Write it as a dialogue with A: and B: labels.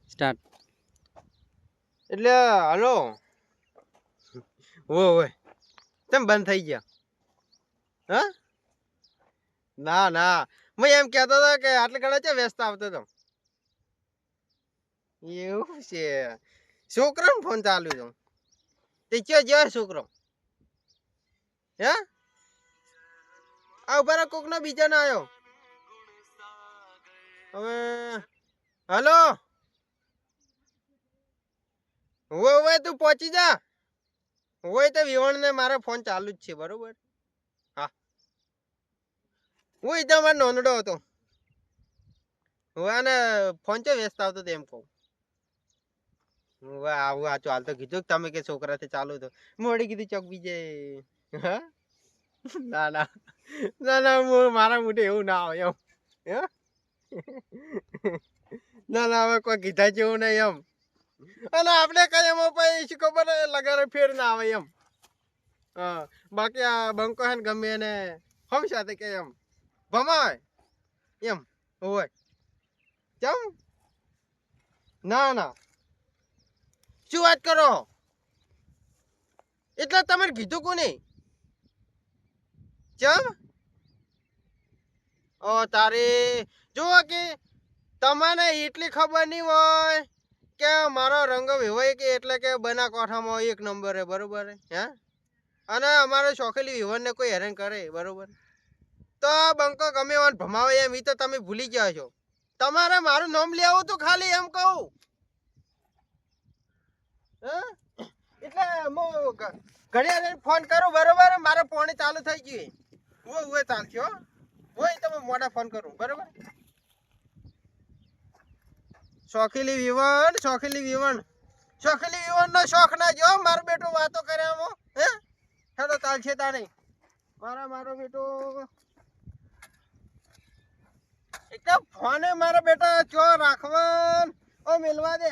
A: Start.
B: એટલે hello ઓય તેમ બંધ થઈ ગયા? હા ના ના મેં એમ કહેતો હતો કે આટલે ઘણા છે વ્યસ્ત આવતો હતો. એવું છે છોકરાનો ફોન ચાલુ છે તે ક્યાં જ્યાં છોકરો હે આ ઉભા કોક નો બીજો ના આવ્યો હવે. હલો હોય તું પહોંચી જા હોય તો વિવણ ને મારે ફોન ચાલુ જ છે બરોબર. હા હું એકદમ નોંધડો હતો અને ફોન ચો વ્યસ્ત આવતો એમ કહું. આવું સાચું હાલ તો કીધું તમે કે છોકરાથી ચાલુ તો મોડી કીધું ચોક બીજે. હા ના ના ના ના મારા મોઢે એવું ના આવે એમ. ના ના હવે કોઈ કીધા જેવું નહીં એમ. અને આપણે કઈ એમાં પછી ખબર લગારે ફેર ના આવે એમ. હા બાકી આ બંકો હે ને ગમે એને હમ સાથે કે એમ ભમાય એમ હોય કેમ. ના ના શું વાત કરો એટલે તમારે કીધું કોને ચમ ઓ તારે જુઓ કે તમને એટલી ખબર નહીં હોય કે મારો રંગ વિવાય કે એટલે કે બનાસકાંઠામાં એક નંબર હે બરોબર હે અને અમારે શોખેલી વિવનને કોઈ હેરાન કરે બરોબર તો બંકો ગમે એવાને ભમાવે એમ એ તો તમે ભૂલી ગયા છો. તમારે મારું નામ લેવું તું ખાલી એમ કહું. એટલે હું ઘડિયાળ ફોન કરું બરોબર મારે ફોન ચાલુ થઈ ગયું હું ચાલશે હો હોય તમે મોડા ફોન કરું બરોબર. શોખીલી વિવન નો શોખ ના જો મારો બેટો વાતો કરે આમાં હે હેડો ચાલશે તારે મારો બેટો એક ફોને મારા બેટા ચો રાખવા ઓ મિલવા દે.